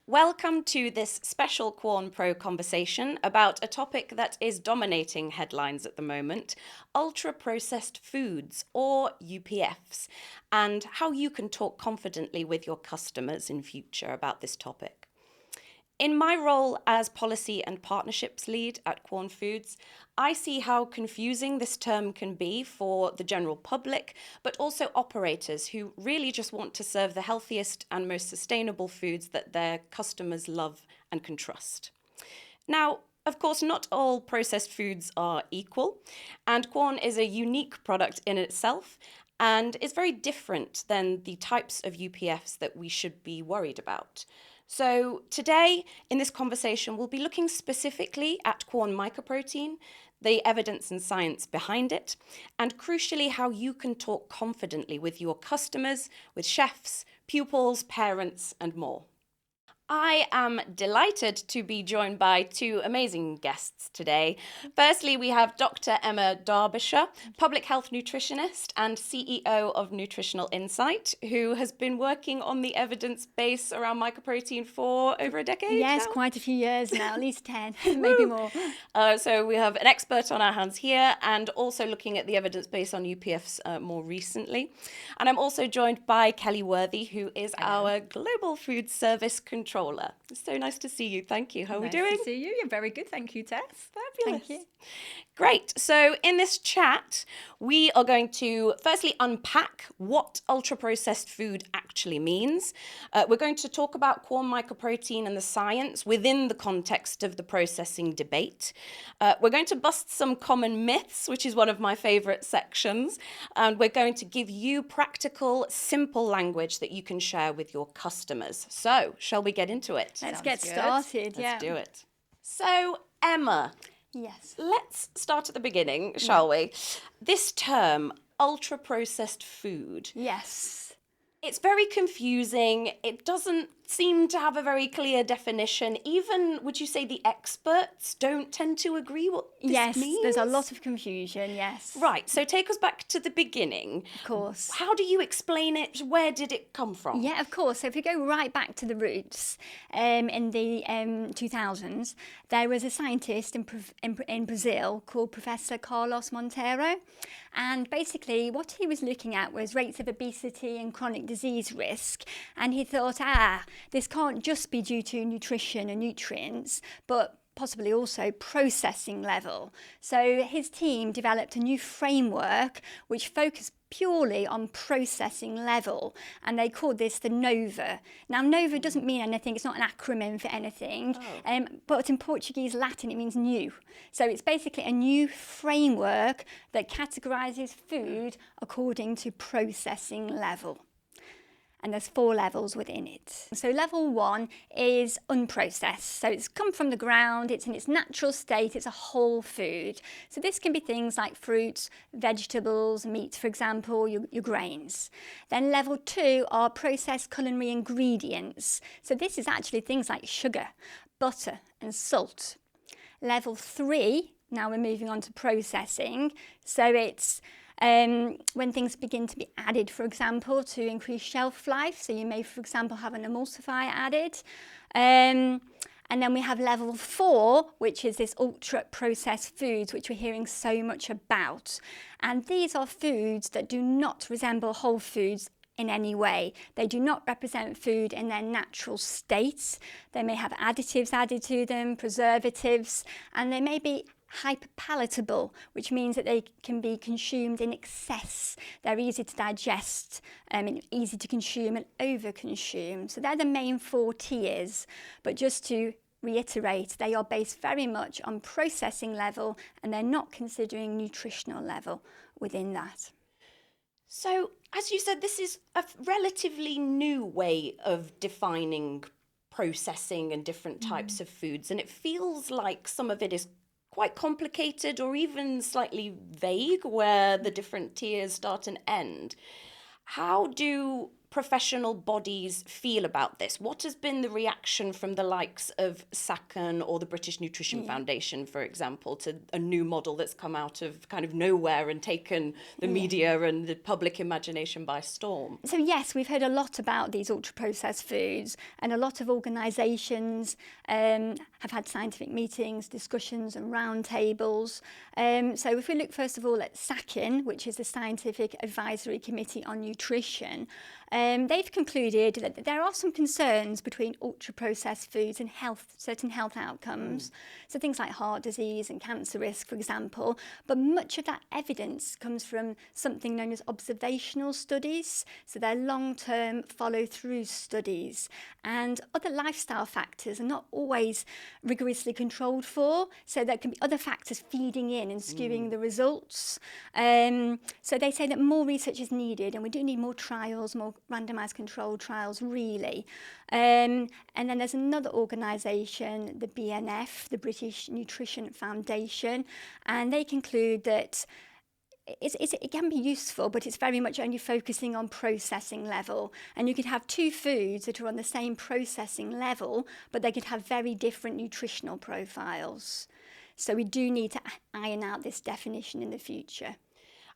Welcome to this special QuornPro conversation about a topic that is dominating headlines at the moment, ultra-processed foods, or UPFs, and how you can talk confidently with your customers in future about this topic. In my role as policy and partnerships lead at Quorn Foods, I see how confusing this term can be for the general public, but also operators who really just want to serve the healthiest and most sustainable foods that their customers love and can trust. Now, of course, not all processed foods are equal, and Quorn is a unique product in itself and is very different than the types of UPFs that we should be worried about. So today, in this conversation, we'll be looking specifically at Quorn mycoprotein, the evidence and science behind it, and crucially, how you can talk confidently with your customers, with chefs, pupils, parents, and more. I am delighted to be joined by two amazing guests today. Firstly, we have Dr. Emma Derbyshire, public health nutritionist and CEO of Nutritional Insight, who has been working on the evidence base around mycoprotein for over a decade Yes, now. quite a few years now, at least 10, maybe more. So we have an expert on our hands here and also looking at the evidence base on UPFs more recently. And I'm also joined by Kelly Worthy, who is our Global Food Service Controller. It's so nice to see you. Thank you. How are we doing? Nice to see you. You're very good. Thank you, Tess. Fabulous. Thank you. Great. So in this chat, we are going to firstly unpack what ultra-processed food actually means. We're going to talk about Quorn mycoprotein and the science within the context of the processing debate. We're going to bust some common myths, which is one of my favorite sections. And we're going to give you practical, simple language that you can share with your customers. So shall we get into it? Let's get good. started. Let's do it. So, Emma, Yes. let's start at the beginning, shall we? This term, ultra-processed food, Yes. it's very confusing. It doesn't seem to have a very clear definition. Even, would you say, the experts don't tend to agree what this Yes, means? there's a lot of confusion, yes. Right, so take us back to the beginning. Of course. How do you explain it? Where did it come from? Yeah, of course. So if we go right back to the roots, in the 2000s, there was a scientist in Brazil called Professor Carlos Monteiro. And basically what he was looking at was rates of obesity and chronic disease risk. And he thought, this can't just be due to nutrition and nutrients, but possibly also processing level. So his team developed a new framework which focused purely on processing level, and they called this the NOVA. Now, NOVA doesn't mean anything, it's not an acronym for anything, but in Portuguese Latin it means new. So it's basically a new framework that categorises food according to processing level. And there's 4 levels within it. So level 1 is unprocessed. So it's come from the ground, it's in its natural state, it's a whole food. So this can be things like fruits, vegetables, meat, for example, your grains. Then level 2 are processed culinary ingredients. So this is actually things like sugar, butter and salt. Level 3, now we're moving on to processing. So it's when things begin to be added, for example, to increase shelf life. So you may, for example, have an emulsifier added. And then we have level 4, which is this ultra-processed foods, which we're hearing so much about. And these are foods that do not resemble whole foods in any way. They do not represent food in their natural states. They may have additives added to them, preservatives, and they may be hyperpalatable, which means that they can be consumed in excess. They're easy to digest, and easy to consume and overconsume. So they're the main 4 tiers. But just to reiterate, they are based very much on processing level, and they're not considering nutritional level within that. So, as you said, this is a relatively new way of defining processing and different types of foods, and it feels like some of it is quite complicated or even slightly vague where the different tiers start and end. How do professional bodies feel about this? What has been the reaction from the likes of SACN or the British Nutrition Foundation, for example, to a new model that's come out of kind of nowhere and taken the media and the public imagination by storm? So yes, we've heard a lot about these ultra-processed foods, and a lot of organisations have had scientific meetings, discussions and roundtables. So if we look first of all at SACN, which is the Scientific Advisory Committee on Nutrition, they've concluded that there are some concerns between ultra-processed foods and certain health outcomes. So things like heart disease and cancer risk, for example. But much of that evidence comes from something known as observational studies. So they're long-term follow-through studies. And other lifestyle factors are not always rigorously controlled for. So there can be other factors feeding in and skewing the results. So they say that more research is needed, and we do need more trials, more randomised controlled trials, really. And then there's another organisation, the BNF, the British Nutrition Foundation, and they conclude that it can be useful, but it's very much only focusing on processing level. And you could have two foods that are on the same processing level, but they could have very different nutritional profiles. So we do need to iron out this definition in the future.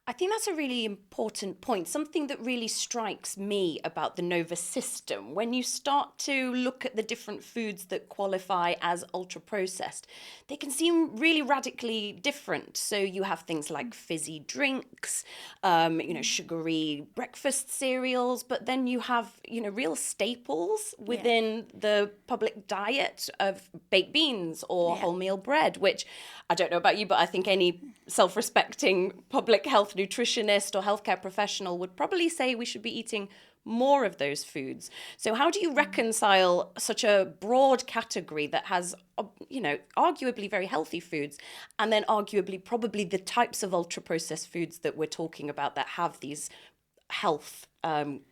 I think that's a really important point, something that really strikes me about the Nova system. When you start to look at the different foods that qualify as ultra-processed, they can seem really radically different. So you have things like fizzy drinks, sugary breakfast cereals, but then you have, real staples within the public diet of baked beans or wholemeal bread, which I don't know about you, but I think any self-respecting public health nutritionist or healthcare professional would probably say we should be eating more of those foods. So how do you reconcile such a broad category that has, arguably very healthy foods, and then arguably probably the types of ultra-processed foods that we're talking about that have these health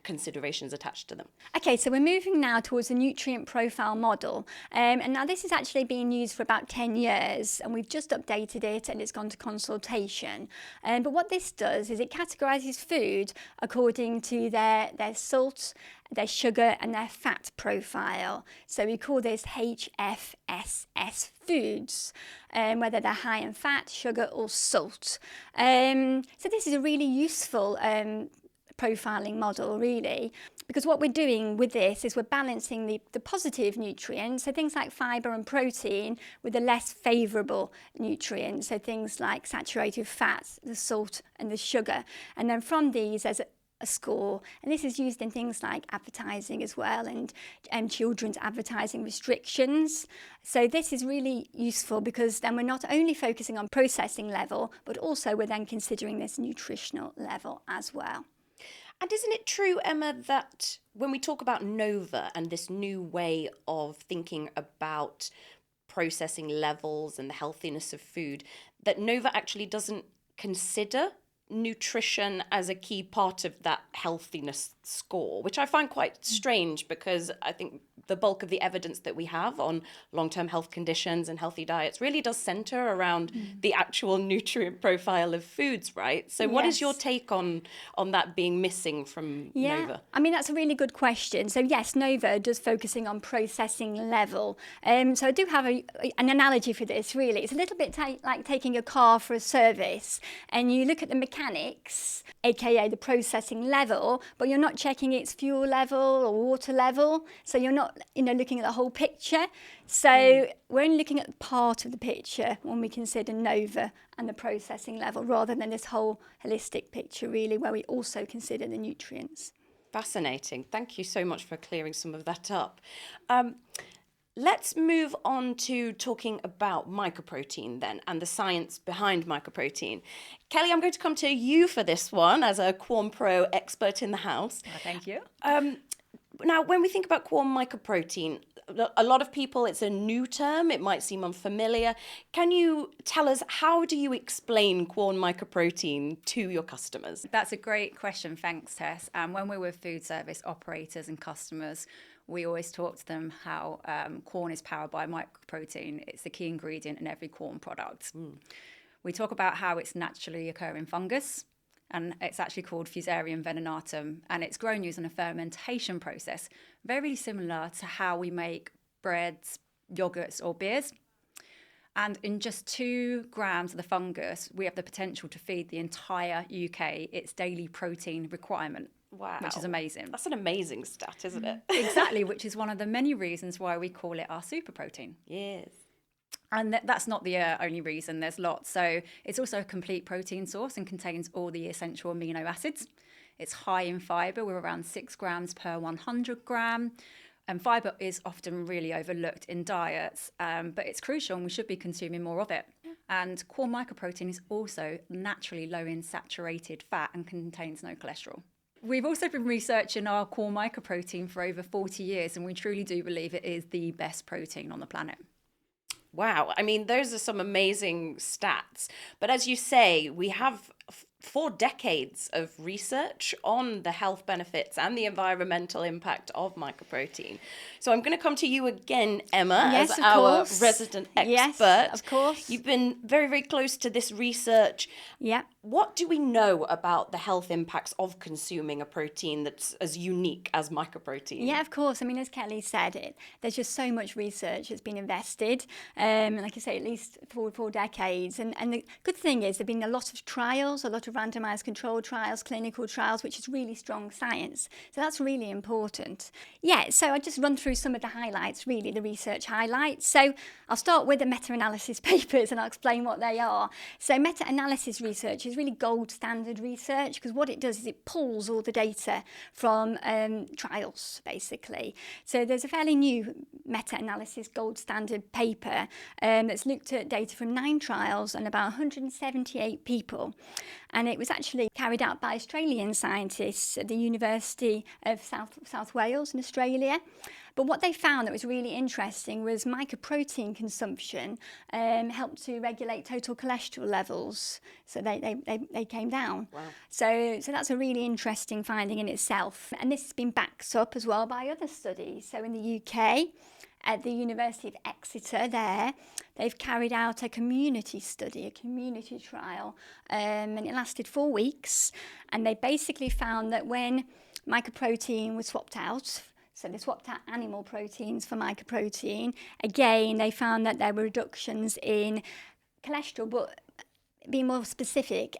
considerations attached to them? Okay, so we're moving now towards the nutrient profile model. And now this is actually being used for about 10 years, and we've just updated it and it's gone to consultation. But what this does is it categorises food according to their salt, their sugar and their fat profile. So we call this HFSS foods, whether they're high in fat, sugar or salt. So this is a really useful profiling model, really, because what we're doing with this is we're balancing the positive nutrients, so things like fibre and protein, with the less favourable nutrients, so things like saturated fats, the salt and the sugar. And then from these there's a score, and this is used in things like advertising as well, and children's advertising restrictions. So this is really useful because then we're not only focusing on processing level, but also we're then considering this nutritional level as well. And isn't it true, Emma, that when we talk about Nova and this new way of thinking about processing levels and the healthiness of food, that Nova actually doesn't consider nutrition as a key part of that healthiness score, which I find quite strange, because I think the bulk of the evidence that we have on long-term health conditions and healthy diets really does centre around the actual nutrient profile of foods, right? So what is your take on that being missing from Nova? I mean, that's a really good question. So yes, Nova does focusing on processing level. So I do have an analogy for this, really. It's a little bit like taking a car for a service, and you look at the mechanics, aka the processing level, but you're not checking its fuel level or water level. So you're not, looking at the whole picture. So we're only looking at part of the picture when we consider Nova and the processing level, rather than this whole holistic picture, really, where we also consider the nutrients. Fascinating. Thank you so much for clearing some of that up. Let's move on to talking about mycoprotein then, and the science behind mycoprotein. Kelly, I'm going to come to you for this one as a QuornPro expert in the house. Oh, thank you. Now, when we think about Quorn mycoprotein, a lot of people, it's a new term. It might seem unfamiliar. Can you tell us, how do you explain Quorn mycoprotein to your customers? That's a great question. Thanks, Tess. When we're with food service operators and customers, we always talk to them how Quorn is powered by mycoprotein. It's the key ingredient in every Quorn product. We talk about how it's naturally occurring fungus, and it's actually called Fusarium venenatum, and it's grown using a fermentation process, very similar to how we make breads, yogurts or beers. And in just 2 grams of the fungus, we have the potential to feed the entire UK its daily protein requirement. Wow. Which is amazing. That's an amazing stat, isn't it? Exactly, which is one of the many reasons why we call it our super protein. Yes. And that's not the only reason, there's lots. So it's also a complete protein source and contains all the essential amino acids. It's high in fibre, with around 6 grams per 100 gram. And fibre is often really overlooked in diets, but it's crucial and we should be consuming more of it. And Quorn mycoprotein is also naturally low in saturated fat and contains no cholesterol. We've also been researching our Quorn mycoprotein for over 40 years, and we truly do believe it is the best protein on the planet. Wow. I mean, those are some amazing stats. But as you say, we have 4 decades of research on the health benefits and the environmental impact of mycoprotein. So I'm going to come to you again, Emma, Yes, as of our course. resident expert. Yes, of course. You've been very, very close to this research. Yeah. What do we know about the health impacts of consuming a protein that's as unique as mycoprotein? Yeah, of course. I mean, as Kelly said, there's just so much research that's been invested. Like I say, at least 4 decades. And the good thing is there have been a lot of trials, a lot of randomised controlled trials, clinical trials, which is really strong science. So that's really important. Yeah, so I'll just run through some of the highlights, really, the research highlights. So I'll start with the meta-analysis papers and I'll explain what they are. So meta-analysis research is really gold standard research, because what it does is it pulls all the data from trials, basically. So there's a fairly new meta-analysis gold standard paper that's looked at data from 9 trials and about 178 people. And it was actually carried out by Australian scientists at the University of South Wales in Australia. But what they found that was really interesting was mycoprotein consumption helped to regulate total cholesterol levels. So they came down. Wow. So that's a really interesting finding in itself. And this has been backed up as well by other studies. So in the UK, at the University of Exeter they've carried out a community study, a community trial, and it lasted 4 weeks. And they basically found that when mycoprotein was swapped out, so they swapped out animal proteins for mycoprotein, again, they found that there were reductions in cholesterol, but being more specific,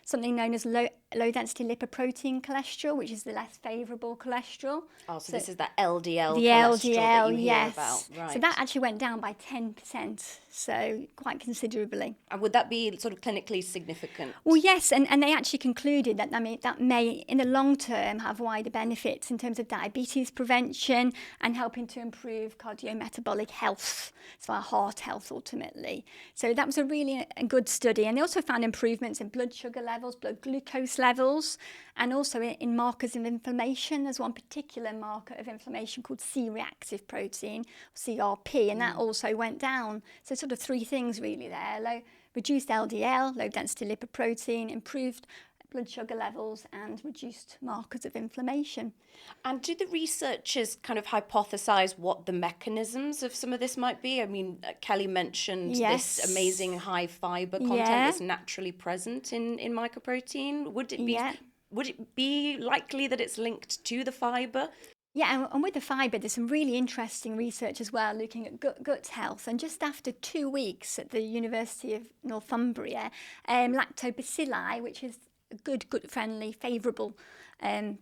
something known as low-density lipoprotein cholesterol, which is the less favourable cholesterol. Oh, so this is that LDL the cholesterol LDL, that you yes. hear about. Right. So that actually went down by 10%, so quite considerably. And would that be sort of clinically significant? Well, yes, and they actually concluded that that may, in the long term, have wider benefits in terms of diabetes prevention and helping to improve cardiometabolic health, so our heart health ultimately. So that was a really good study. And they also found improvements in blood sugar levels, blood glucose levels, and also in markers of inflammation. There's one particular marker of inflammation called C-reactive protein, CRP, and that also went down. So sort of 3 things really there: reduced LDL, low density lipoprotein, improved blood sugar levels, and reduced markers of inflammation. And do the researchers kind of hypothesize what the mechanisms of some of this might be? I mean, Kelly mentioned Yes. this amazing high fibre content Yeah. that's naturally present in mycoprotein. Would it be Yeah. would it be likely that it's linked to the fibre? Yeah, and with the fibre, there's some really interesting research as well, looking at gut health. And just after 2 weeks at the University of Northumbria, lactobacilli, which is a good, gut-friendly, favourable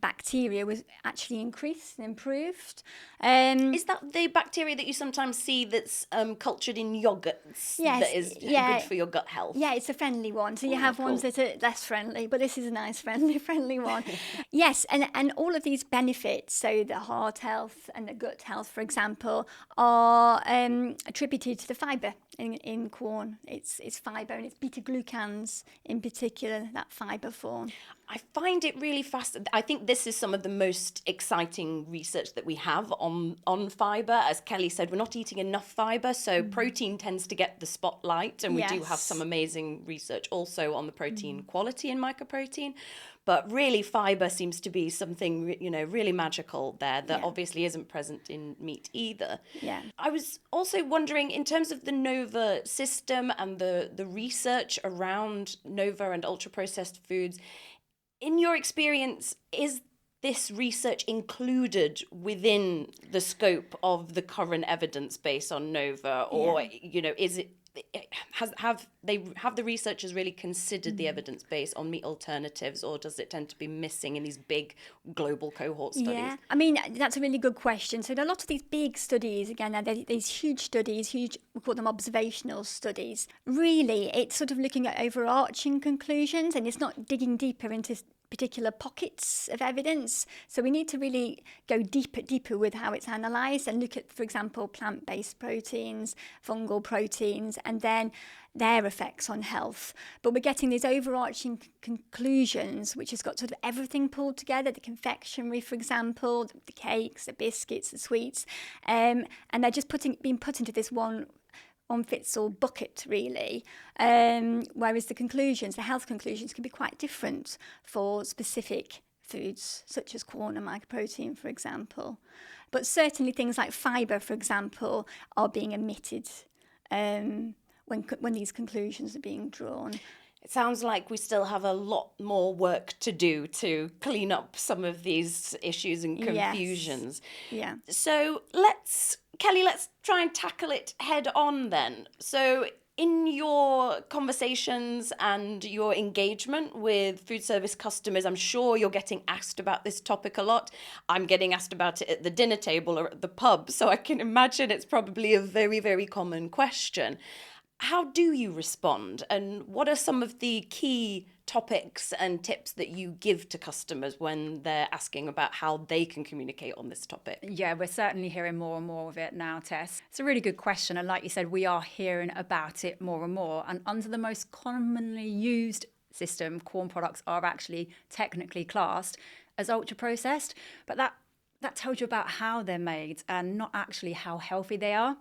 bacteria, was actually increased and improved. Is that the bacteria that you sometimes see that's cultured in yogurts that is good for your gut health? Yeah, it's a friendly one. So you have cool. ones that are less friendly, but this is a nice friendly one. Yes, and all of these benefits, so the heart health and the gut health, for example, are attributed to the fibre in Quorn. It's fibre, and it's beta-glucans in particular, that fibre form. I find it really fascinating. I think this is some of the most exciting research that we have on fibre. As Kelly said, we're not eating enough fibre, so protein tends to get the spotlight, and we do have some amazing research also on the protein quality in mycoprotein. But really, fibre seems to be something, really magical there that obviously isn't present in meat either. Yeah. I was also wondering, in terms of the Nova system and the research around Nova and ultra-processed foods, in your experience, is this research included within the scope of the current evidence base on Nova, or is it? Have the researchers really considered the evidence base on meat alternatives, or does it tend to be missing in these big global cohort studies? Yeah, I mean, that's a really good question. So a lot of these big studies, again, these huge studies, we call them observational studies. Really, it's sort of looking at overarching conclusions, and it's not digging deeper into particular pockets of evidence. So we need to really go deeper with how it's analysed and look at, for example, plant-based proteins, fungal proteins, and then their effects on health. But we're getting these overarching conclusions, which has got sort of everything pulled together, the confectionery, for example, the cakes, the biscuits, the sweets, and they're just being put into this one fits all bucket, really, whereas the health conclusions can be quite different for specific foods such as Quorn and mycoprotein, for example. But certainly things like fibre, for example, are being omitted when these conclusions are being drawn. It sounds like we still have a lot more work to do to clean up some of these issues and confusions. Yes. Yeah. So Kelly, let's try and tackle it head on then. So in your conversations and your engagement with food service customers, I'm sure you're getting asked about this topic a lot. I'm getting asked about it at the dinner table or at the pub, so I can imagine it's probably a very, very common question. How do you respond, and what are some of the key topics and tips that you give to customers when they're asking about how they can communicate on this topic? Yeah, we're certainly hearing more and more of it now, Tess. It's a really good question. And like you said, we are hearing about it more and more. And under the most commonly used system, Quorn products are actually technically classed as ultra-processed. But that tells you about how they're made and not actually how healthy they are.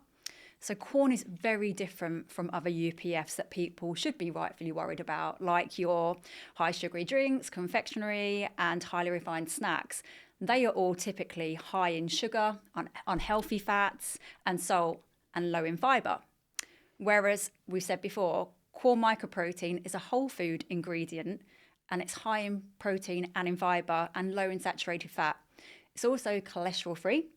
So Quorn is very different from other UPFs that people should be rightfully worried about, like your high sugary drinks, confectionery, and highly refined snacks. They are all typically high in sugar, unhealthy fats, and salt, and low in fibre. Whereas, we've said before, Quorn mycoprotein is a whole food ingredient, and it's high in protein and in fibre and low in saturated fat. It's also cholesterol-free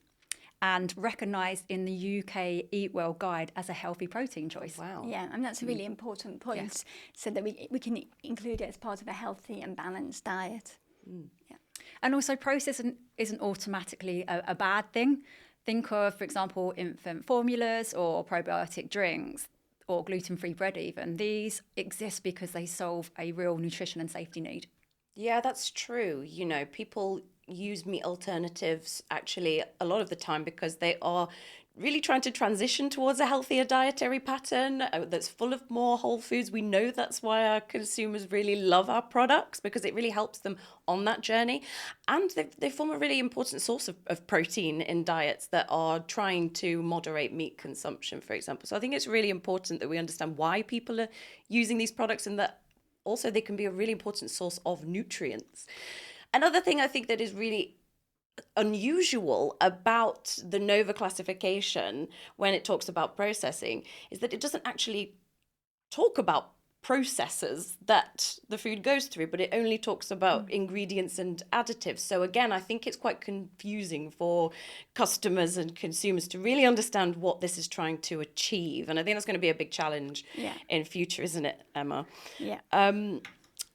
and recognised in the UK Eat Well guide as a healthy protein choice. Wow. Yeah, and that's a really important point, Yes. so that we can include it as part of a healthy and balanced diet. Yeah. And also processed isn't automatically a bad thing. Think of, for example, infant formulas or probiotic drinks or gluten-free bread even. These exist because they solve a real nutrition and safety need. Yeah, that's true. People use meat alternatives actually a lot of the time because they are really trying to transition towards a healthier dietary pattern that's full of more whole foods. We know that's why our consumers really love our products, because it really helps them on that journey. And they form a really important source of protein in diets that are trying to moderate meat consumption, for example. So I think it's really important that we understand why people are using these products, and that also they can be a really important source of nutrients. Another thing I think that is really unusual about the Nova classification when it talks about processing is that it doesn't actually talk about processes that the food goes through, but it only talks about ingredients and additives. So again, I think it's quite confusing for customers and consumers to really understand what this is trying to achieve. And I think that's going to be a big challenge in future, isn't it, Emma? Yeah.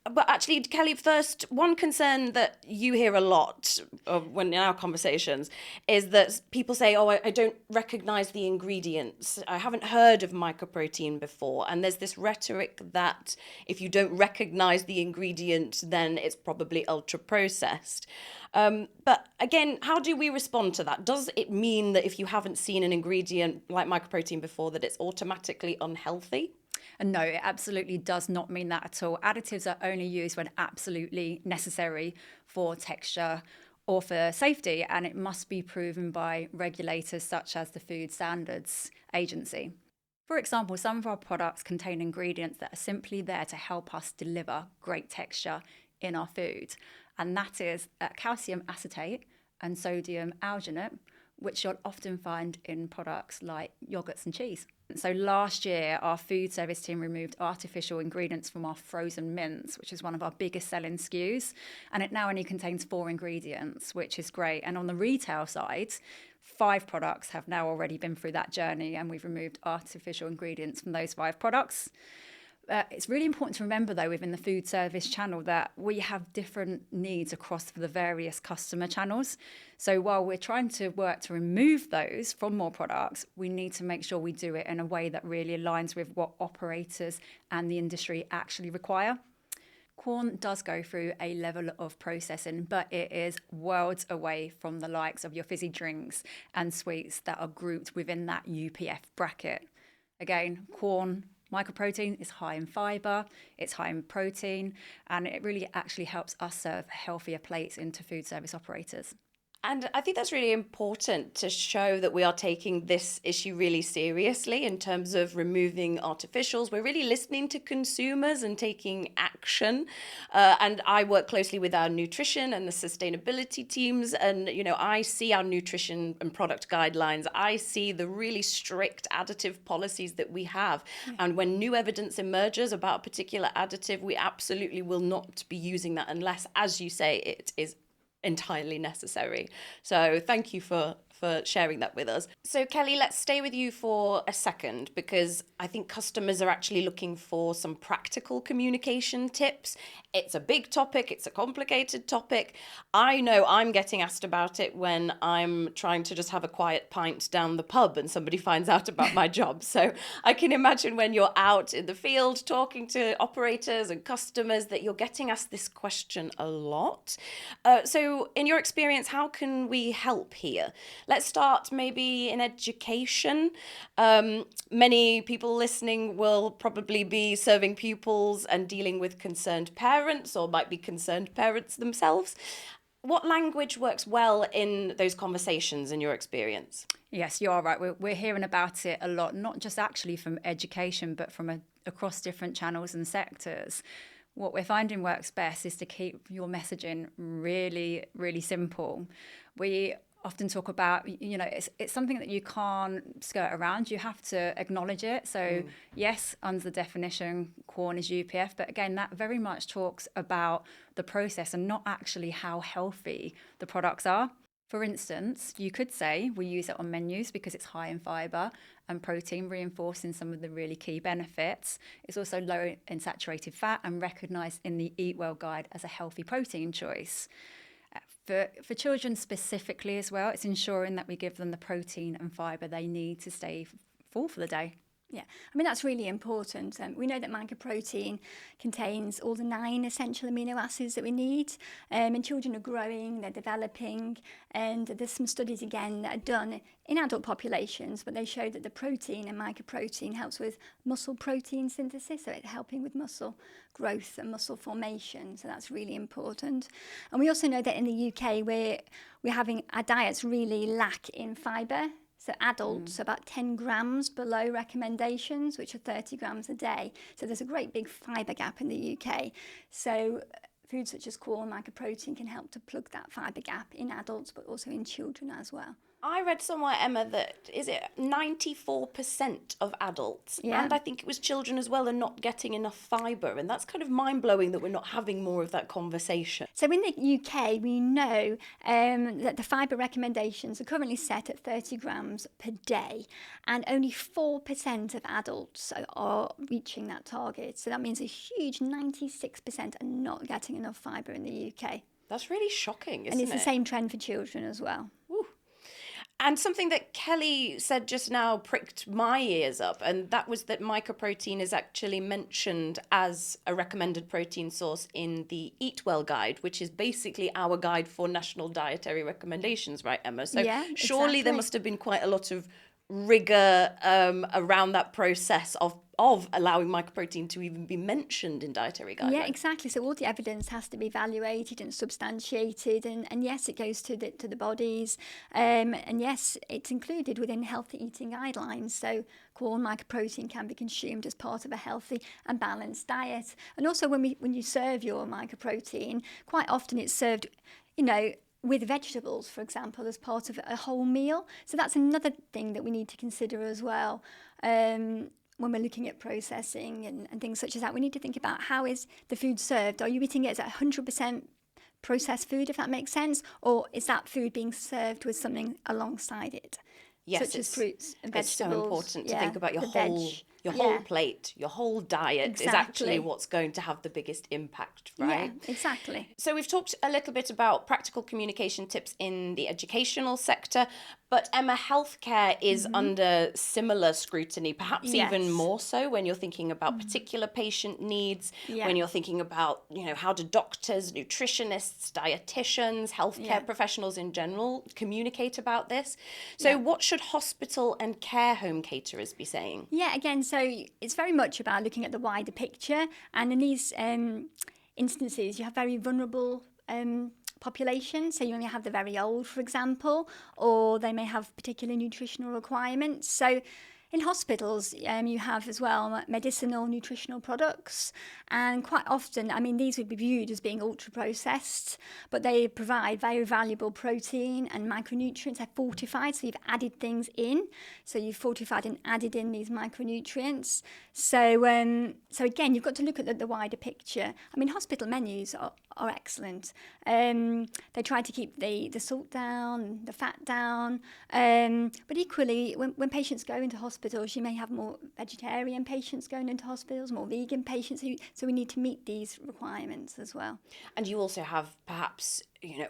But actually, Kelly, first, one concern that you hear a lot when in our conversations is that people say, I don't recognise the ingredients. I haven't heard of mycoprotein before. And there's this rhetoric that if you don't recognise the ingredient, then it's probably ultra-processed. But again, how do we respond to that? Does it mean that if you haven't seen an ingredient like mycoprotein before, that it's automatically unhealthy? And no, it absolutely does not mean that at all. Additives are only used when absolutely necessary for texture or for safety, and it must be proven by regulators such as the Food Standards Agency. For example, some of our products contain ingredients that are simply there to help us deliver great texture in our food, and that is calcium acetate and sodium alginate, which you'll often find in products like yogurts and cheese. So last year, our food service team removed artificial ingredients from our frozen mints, which is one of our biggest selling SKUs. And it now only contains 4 ingredients, which is great. And on the retail side, 5 products have now already been through that journey, and we've removed artificial ingredients from those 5 products. It's really important to remember, though, within the food service channel that we have different needs across the various customer channels. So while we're trying to work to remove those from more products, we need to make sure we do it in a way that really aligns with what operators and the industry actually require. Quorn does go through a level of processing, but it is worlds away from the likes of your fizzy drinks and sweets that are grouped within that UPF bracket. Again, Quorn mycoprotein is high in fibre, it's high in protein, and it really actually helps us serve healthier plates into food service operators. And I think that's really important to show that we are taking this issue really seriously in terms of removing artificials. We're really listening to consumers and taking action. And I work closely with our nutrition and the sustainability teams. And, you know, I see our nutrition and product guidelines. I see the really strict additive policies that we have. And when new evidence emerges about a particular additive, we absolutely will not be using that unless, as you say, it is entirely necessary. So thank you for sharing that with us. So Kelly, let's stay with you for a second, because I think customers are actually looking for some practical communication tips. It's a big topic, it's a complicated topic. I know I'm getting asked about it when I'm trying to just have a quiet pint down the pub and somebody finds out about my job. So I can imagine when you're out in the field talking to operators and customers that you're getting asked this question a lot. So in your experience, how can we help here? Let's start maybe in education. Many people listening will probably be serving pupils and dealing with concerned parents, or might be concerned parents themselves. What language works well in those conversations in your experience? Yes, you are right. We're hearing about it a lot, not just actually from education, but from across different channels and sectors. What we're finding works best is to keep your messaging really, really simple. We often talk about, you know, it's something that you can't skirt around. You have to acknowledge it. So yes, under the definition, Quorn is UPF, but again, that very much talks about the process and not actually how healthy the products are. For instance, you could say we use it on menus because it's high in fibre and protein, reinforcing some of the really key benefits. It's also low in saturated fat and recognised in the Eat Well guide as a healthy protein choice. For children specifically as well, it's ensuring that we give them the protein and fibre they need to stay full for the day. Yeah, I mean, that's really important. We know that mycoprotein contains all the 9 essential amino acids that we need. And children are growing, they're developing, and there's some studies again that are done in adult populations, but they show that the protein and mycoprotein helps with muscle protein synthesis, so it's helping with muscle growth and muscle formation. So that's really important. And we also know that in the UK, we're having our diets really lack in fibre. So adults, about 10 grams below recommendations, which are 30 grams a day. So there's a great big fibre gap in the UK. So foods such as Quorn mycoprotein can help to plug that fibre gap in adults, but also in children as well. I read somewhere, Emma, that is it 94% of adults, and I think it was children as well, are not getting enough fibre, and that's kind of mind-blowing that we're not having more of that conversation. So in the UK, we know that the fibre recommendations are currently set at 30 grams per day, and only 4% of adults are reaching that target. So that means a huge 96% are not getting enough fibre in the UK. That's really shocking, isn't it? And it's the same trend for children as well. Ooh. And something that Kelly said just now pricked my ears up, and that was that mycoprotein is actually mentioned as a recommended protein source in the Eat Well guide, which is basically our guide for national dietary recommendations, right, Emma? So surely there must have been quite a lot of rigour around that process of allowing mycoprotein to even be mentioned in dietary guidelines. Yeah, exactly. So all the evidence has to be evaluated and substantiated, and yes, it goes to the bodies, and yes, it's included within healthy eating guidelines. So Quorn mycoprotein can be consumed as part of a healthy and balanced diet. And also when you serve your mycoprotein, quite often it's served, you know, with vegetables, for example, as part of a whole meal. So that's another thing that we need to consider as well. When we're looking at processing and things such as that, we need to think about how is the food served. Are you eating it as 100% processed food, if that makes sense? Or is that food being served with something alongside it? Yes, such as fruits and vegetables. It's so important to think about your the whole veg. plate, your whole diet is actually what's going to have the biggest impact, right? Yeah, exactly. So we've talked a little bit about practical communication tips in the educational sector, but Emma, healthcare is under similar scrutiny, perhaps even more so when you're thinking about particular patient needs, when you're thinking about, how do doctors, nutritionists, dietitians, healthcare professionals in general communicate about this? So what should hospital and care home caterers be saying? Yeah, again, so it's very much about looking at the wider picture. And in these instances, you have very vulnerable population. So you only have the very old, for example, or they may have particular nutritional requirements. So in hospitals, you have as well medicinal nutritional products, and quite often, these would be viewed as being ultra-processed, but they provide very valuable protein and micronutrients. They're fortified, so you've added things in. So you've fortified and added in these micronutrients. So again, you've got to look at the wider picture. Hospital menus are excellent. They try to keep the salt down, the fat down, but equally, when patients go into hospitals, you may have more vegetarian patients going into hospitals, more vegan patients, so we need to meet these requirements as well. And you also have perhaps,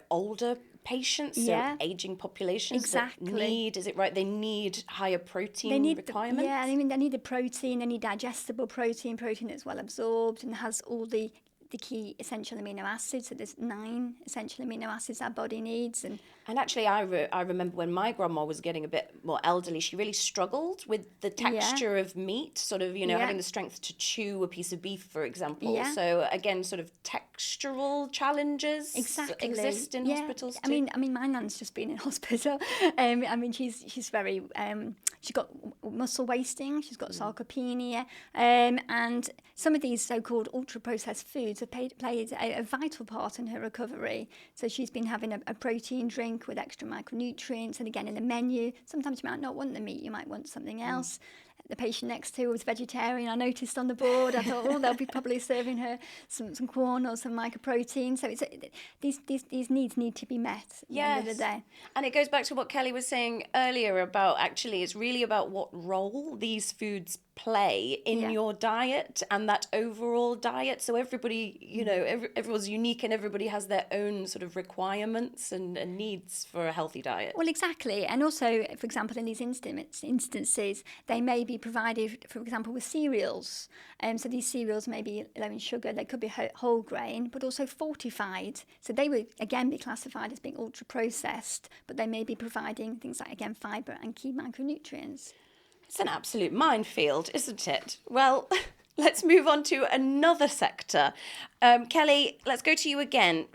older patients, so aging populations that need, is it right, they need higher protein requirements? They need the protein, they need digestible protein that's well absorbed and has all the key essential amino acids. So there's 9 essential amino acids our body needs. And actually, I remember when my grandma was getting a bit more elderly, she really struggled with the texture of meat, sort of, having the strength to chew a piece of beef, for example. Yeah. So again, sort of textural challenges exist in hospitals too. My nan's just been in hospital. She's very, she's got muscle wasting, she's got sarcopenia, and some of these so-called ultra-processed foods have played a vital part in her recovery. So she's been having a protein drink with extra micronutrients, and again in the menu, sometimes you might not want the meat, you might want something else. The patient next to her was vegetarian. I noticed on the board. I thought, they'll be probably serving her some Quorn or some mycoprotein. So these needs need to be met at the end of the day. And it goes back to what Kelly was saying earlier about actually it's really about what role these foods play in your diet and that overall diet. So everybody, everyone's unique and everybody has their own sort of requirements and needs for a healthy diet. Well, exactly. And also, for example, in these instances, they may be provided, for example, with cereals. So these cereals may be low in sugar, they could be whole grain, but also fortified. So they would, again, be classified as being ultra-processed, but they may be providing things like, again, fibre and key micronutrients. It's an absolute minefield, isn't it? Well, let's move on to another sector. Kelly, let's go to you again.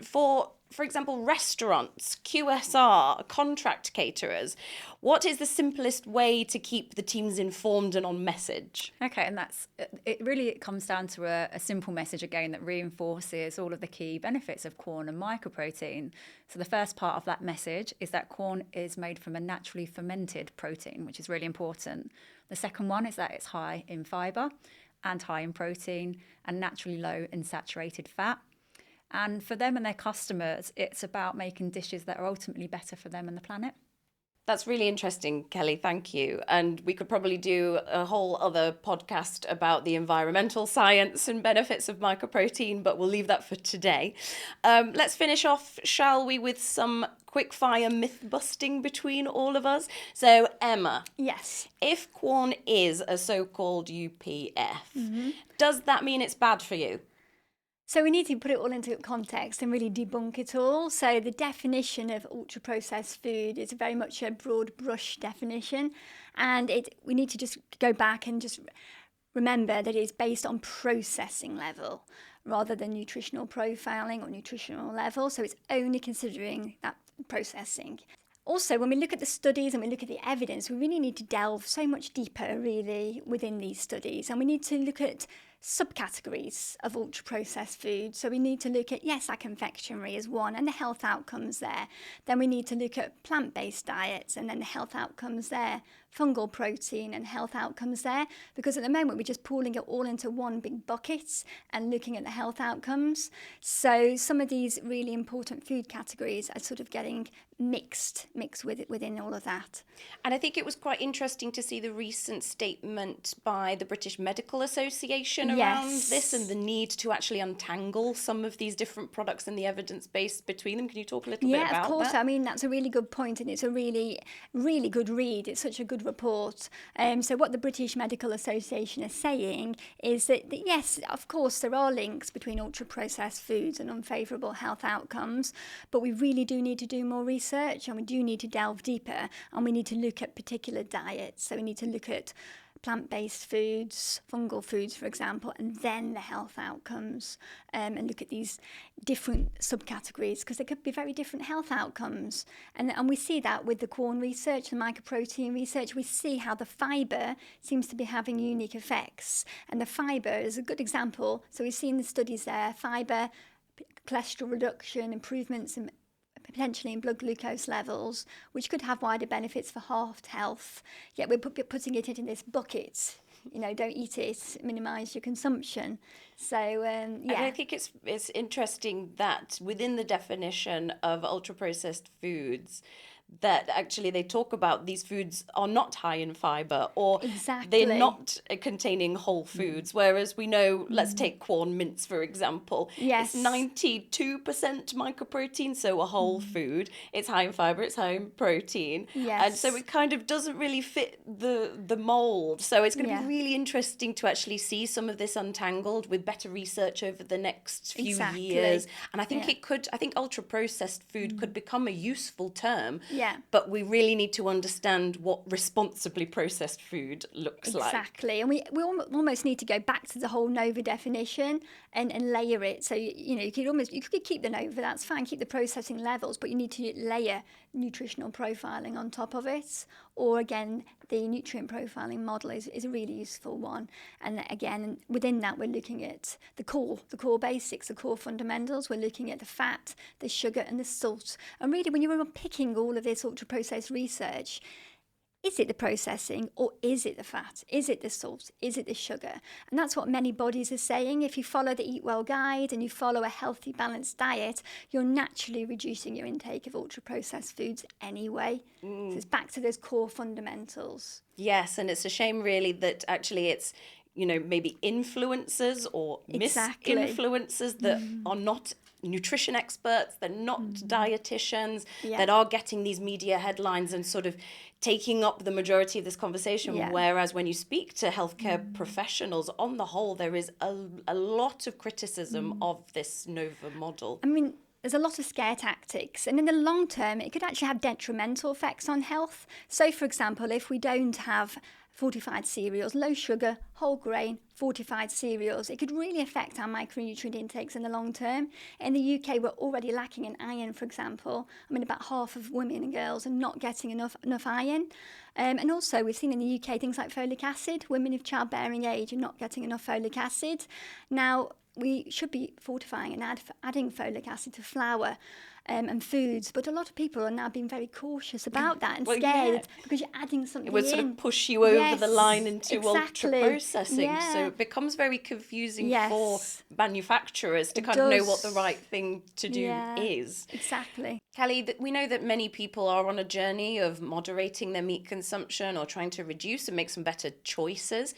For example, restaurants, QSR, contract caterers, what is the simplest way to keep the teams informed and on message? Okay, and it comes down to a simple message again that reinforces all of the key benefits of Quorn and mycoprotein. So the first part of that message is that Quorn is made from a naturally fermented protein, which is really important. The second one is that it's high in fibre and high in protein and naturally low in saturated fat. And for them and their customers, it's about making dishes that are ultimately better for them and the planet. That's really interesting, Kelly. Thank you. And we could probably do a whole other podcast about the environmental science and benefits of mycoprotein, but we'll leave that for today. Let's finish off, shall we, with some quick-fire myth-busting between all of us. So, Emma. Yes. If Quorn is a so-called UPF, does that mean it's bad for you? So we need to put it all into context and really debunk it all. So the definition of ultra-processed food is very much a broad brush definition. And we need to just go back and just remember that it's based on processing level rather than nutritional profiling or nutritional level. So it's only considering that processing. Also, when we look at the studies and we look at the evidence, we really need to delve so much deeper, really, within these studies. And we need to look at subcategories of ultra-processed food. So we need to look at, yes, our confectionery is one and the health outcomes there. Then we need to look at plant-based diets and then the health outcomes there. Fungal protein and health outcomes there, because at the moment we're just pooling it all into one big bucket and looking at the health outcomes. So some of these really important food categories are sort of getting mixed within all of that. And I think it was quite interesting to see the recent statement by the British Medical Association around this and the need to actually untangle some of these different products and the evidence base between them. Can you talk a little bit about that? Yeah, of course. I mean, that's a really good point, and it's a really, really good read. It's such a good report. So what the British Medical Association is saying is that yes, of course, there are links between ultra-processed foods and unfavourable health outcomes, but we really do need to do more research, and we do need to delve deeper, and we need to look at particular diets. So we need to look at plant-based foods, fungal foods, for example, and then the health outcomes, and look at these different subcategories, because there could be very different health outcomes. And we see that with the Quorn research, the mycoprotein research. We see how the fibre seems to be having unique effects. And the fibre is a good example. So we've seen the studies there, fibre, cholesterol reduction, improvements in potentially in blood glucose levels, which could have wider benefits for heart health. Yet we're putting it in this bucket. You know, don't eat it, minimise your consumption. So, yeah. And I think it's interesting that within the definition of ultra-processed foods, that actually they talk about these foods are not high in fibre, or they're not containing whole foods, whereas we know, let's take Quorn mince for example, yes, it's 92% mycoprotein, so a whole food, it's high in fibre, it's high in protein, and so it kind of doesn't really fit the mould. So it's going to be really interesting to actually see some of this untangled with better research over the next few years, and I think I think ultra-processed food could become a useful term. Yeah. But we really need to understand what responsibly processed food looks like. Exactly. And we almost need to go back to the whole NOVA definition and layer it. So, you know, you could keep the NOVA, that's fine, keep the processing levels, but you need to layer nutritional profiling on top of it. Or again, the nutrient profiling model is a really useful one. And again, within that, we're looking at the core basics, the core fundamentals. We're looking at the fat, the sugar and the salt. And really, when you're picking all of this ultra-processed research, is it the processing or is it the fat? Is it the salt? Is it the sugar? And that's what many bodies are saying. If you follow the Eat Well guide and you follow a healthy, balanced diet, you're naturally reducing your intake of ultra-processed foods anyway. So it's back to those core fundamentals. Yes, and it's a shame really that actually it's, you know, maybe influencers or misinfluencers that are not nutrition experts, they're not dietitians, that are getting these media headlines and sort of taking up the majority of this conversation, whereas when you speak to healthcare professionals, on the whole, there is a lot of criticism of this NOVA model. I mean, there's a lot of scare tactics, and in the long term, it could actually have detrimental effects on health. So, for example, if we don't have fortified cereals, low sugar, whole grain, fortified cereals, it could really affect our micronutrient intakes in the long term. In the UK, we're already lacking in iron, for example. I mean, about half of women and girls are not getting enough iron. And also, we've seen in the UK things like folic acid. Women of childbearing age are not getting enough folic acid. Now, we should be fortifying and adding folic acid to flour and foods, but a lot of people are now being very cautious about that and scared because you're adding something in. It would sort of push you over the line into ultra-processing, so it becomes very confusing for manufacturers to kind of know what the right thing to do is. Exactly. Kelly, we know that many people are on a journey of moderating their meat consumption or trying to reduce and make some better choices.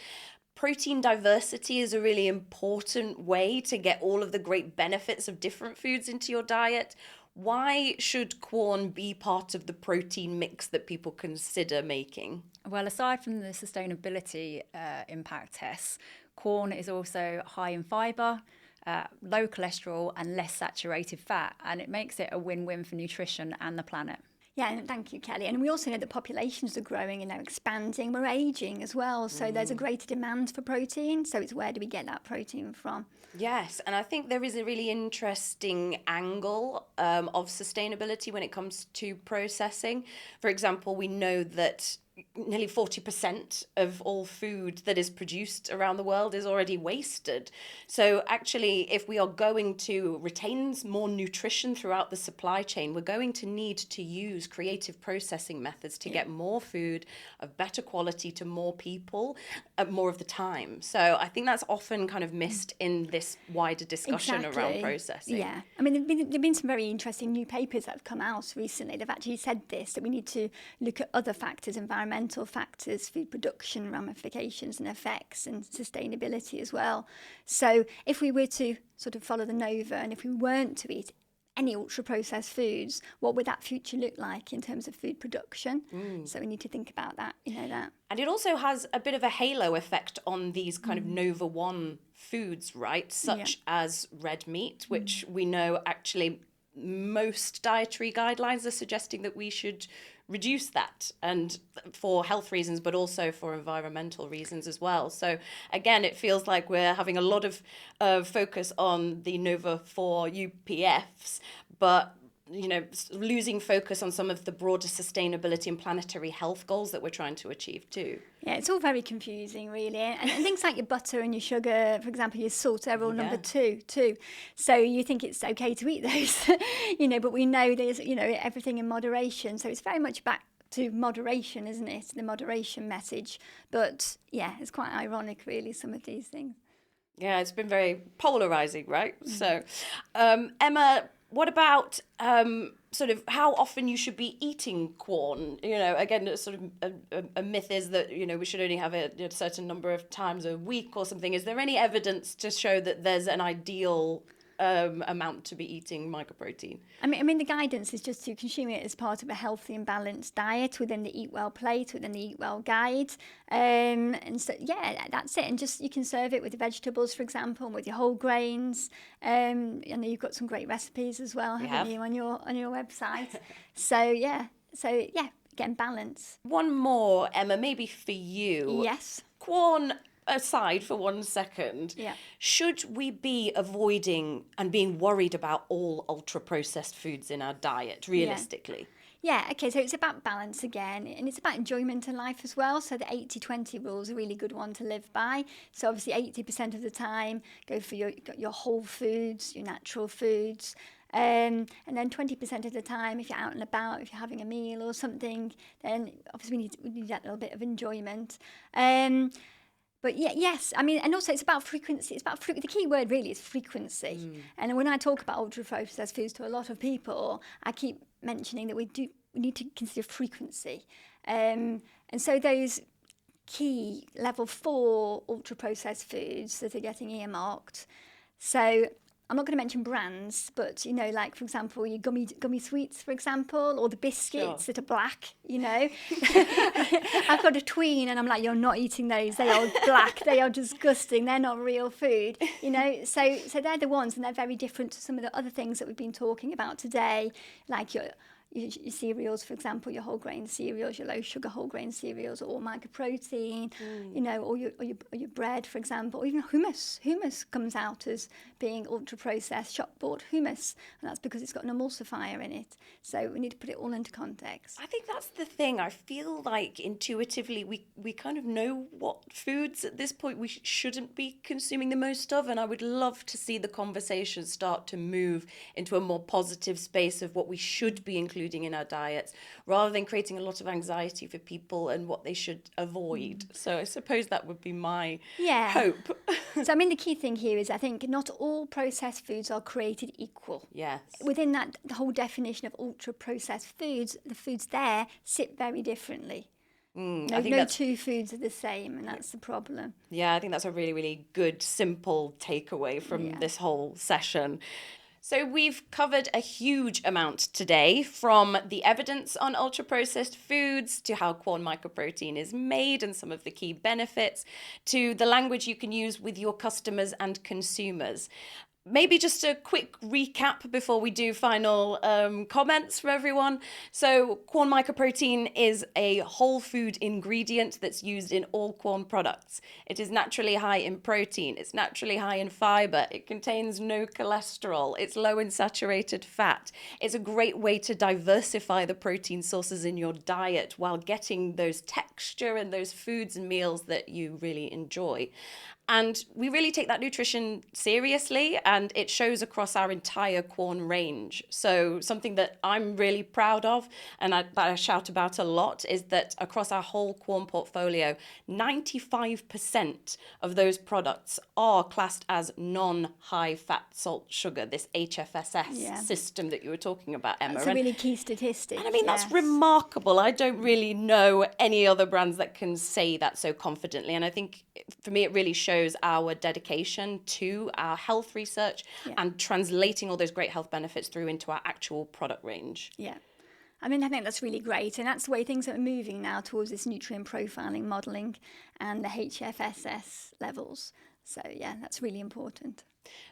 Protein diversity is a really important way to get all of the great benefits of different foods into your diet. Why should Quorn be part of the protein mix that people consider making? Well, aside from the sustainability impact tests, Quorn is also high in fibre, low cholesterol and less saturated fat, and it makes it a win-win for nutrition and the planet. Yeah, and thank you, Kelly. And we also know that populations are growing and they're expanding. We're ageing as well, so there's a greater demand for protein. So it's where do we get that protein from? Yes, and I think there is a really interesting angle of sustainability when it comes to processing. For example, we know that nearly 40% of all food that is produced around the world is already wasted. So actually, if we are going to retain more nutrition throughout the supply chain, we're going to need to use creative processing methods to get more food of better quality to more people at more of the time. So I think that's often kind of missed in this wider discussion around processing. Yeah. I mean, there've been some very interesting new papers that have come out recently. They've actually said this, that we need to look at other factors, environmental factors, food production ramifications and effects, and sustainability as well. So if we were to sort of follow the NOVA, and if we weren't to eat any ultra-processed foods, what would that future look like in terms of food production? So we need to think about that, that. And it also has a bit of a halo effect on these kind of Nova 1 foods, right? Such as red meat, which we know actually most dietary guidelines are suggesting that we should reduce that, and for health reasons, but also for environmental reasons as well. So again, it feels like we're having a lot of focus on the Nova 4 UPFs, but losing focus on some of the broader sustainability and planetary health goals that we're trying to achieve too. Yeah, it's all very confusing, really. And things like your butter and your sugar, for example, your salt, they're all number 2 too. So you think it's okay to eat those, but we know there's, everything in moderation. So it's very much back to moderation, isn't it? The moderation message. But yeah, it's quite ironic, really, some of these things. Yeah, it's been very polarizing, right? So, Emma, what about sort of how often you should be eating Quorn? Again, sort of a myth is that, we should only have it a certain number of times a week or something. Is there any evidence to show that there's an ideal amount to be eating mycoprotein? I mean, the guidance is just to consume it as part of a healthy and balanced diet within the Eat Well plate, within the Eat Well guide. And so, yeah, that's it. And just you can serve it with the vegetables, for example, and with your whole grains. I know you've got some great recipes as well, haven't you, on your website? So getting balance. One more, Emma, maybe for you. Yes. Quorn aside for 1 second, Yeah. should we be avoiding and being worried about all ultra-processed foods in our diet, realistically? Yeah, okay, so it's about balance again, and it's about enjoyment in life as well. So the 80-20 rule is a really good one to live by. So obviously 80% of the time, go for your whole foods, your natural foods. And then 20% of the time, if you're out and about, if you're having a meal or something, then obviously we need that little bit of enjoyment. But yes, I mean, and also it's about frequency. It's about the key word really is frequency. And when I talk about ultra-processed foods to a lot of people, I keep mentioning that we need to consider frequency. And so those key level 4 ultra-processed foods that are getting earmarked. So I'm not going to mention brands, but, like, for example, your gummy sweets, for example, or the biscuits that are black, I've got a tween and I'm like, you're not eating those. They are black. They are disgusting. They're not real food, So they're the ones, and they're very different to some of the other things that we've been talking about today, like your cereals, for example, your whole grain cereals, your low sugar whole grain cereals, or mycoprotein, or your bread, for example, or even hummus. Hummus comes out as being ultra processed, shop bought hummus, and that's because it's got an emulsifier in it. So we need to put it all into context. I think that's the thing. I feel like intuitively we kind of know what foods at this point we shouldn't be consuming the most of, and I would love to see the conversation start to move into a more positive space of what we should be including in our diets, rather than creating a lot of anxiety for people and what they should avoid. So I suppose that would be my hope. So I mean, the key thing here is I think not all processed foods are created equal. Yes. Within that, the whole definition of ultra-processed foods, the foods there sit very differently. No two foods are the same, and that's the problem. Yeah, I think that's a really, really good, simple takeaway from this whole session. So we've covered a huge amount today, from the evidence on ultra-processed foods to how Quorn mycoprotein is made and some of the key benefits, to the language you can use with your customers and consumers. Maybe just a quick recap before we do final comments from everyone. So Quorn mycoprotein is a whole food ingredient that's used in all Quorn products. It is naturally high in protein. It's naturally high in fibre. It contains no cholesterol. It's low in saturated fat. It's a great way to diversify the protein sources in your diet while getting those texture and those foods and meals that you really enjoy. And we really take that nutrition seriously, and it shows across our entire Quorn range. So something that I'm really proud of, and that I shout about a lot, is that across our whole Quorn portfolio, 95% of those products are classed as non-high fat, salt, sugar, this HFSS system that you were talking about, Emma. That's a really key statistic. And I mean, that's remarkable. I don't really know any other brands that can say that so confidently. And I think for me, it really shows our dedication to our health research and translating all those great health benefits through into our actual product range. Yeah. I mean, I think that's really great. And that's the way things are moving now towards this nutrient profiling modelling and the HFSS levels. So, yeah, that's really important.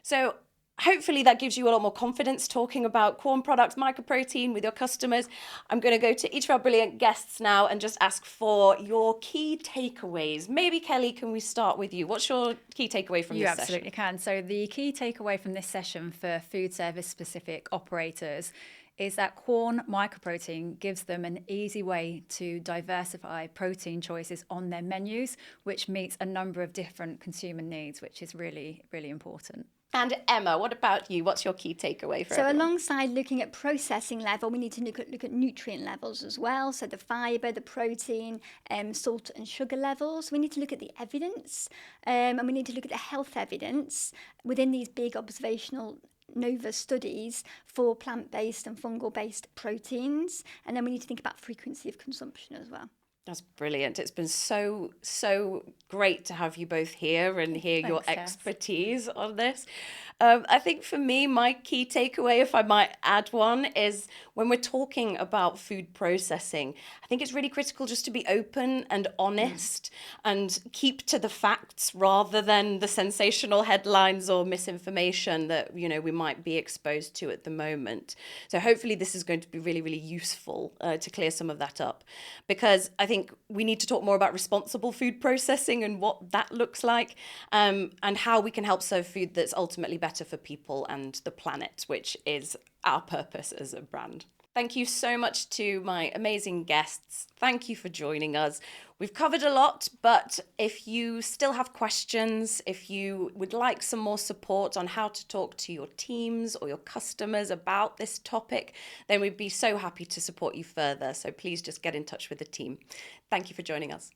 So hopefully that gives you a lot more confidence talking about Quorn products, mycoprotein with your customers. I'm going to go to each of our brilliant guests now and just ask for your key takeaways. Maybe, Kelly, can we start with you? What's your key takeaway from this session? You absolutely can. So the key takeaway from this session for food service specific operators is that Quorn mycoprotein gives them an easy way to diversify protein choices on their menus, which meets a number of different consumer needs, which is really, really important. And Emma, what about you? What's your key takeaway for everyone? Alongside looking at processing level, we need to look at nutrient levels as well. So the fibre, the protein, salt and sugar levels. We need to look at the evidence, and we need to look at the health evidence within these big observational NOVA studies for plant-based and fungal-based proteins. And then we need to think about frequency of consumption as well. That's brilliant. It's been so great to have you both here and hear your expertise on this. I think for me, my key takeaway, if I might add one, is when we're talking about food processing, I think it's really critical just to be open and honest and keep to the facts rather than the sensational headlines or misinformation that, we might be exposed to at the moment. So hopefully this is going to be really, really useful to clear some of that up, because I think we need to talk more about responsible food processing and what that looks like, and how we can help serve food that's ultimately better for people and the planet, which is our purpose as a brand. Thank you so much to my amazing guests. Thank you for joining us. We've covered a lot, but if you still have questions, if you would like some more support on how to talk to your teams or your customers about this topic, then we'd be so happy to support you further. So please just get in touch with the team. Thank you for joining us.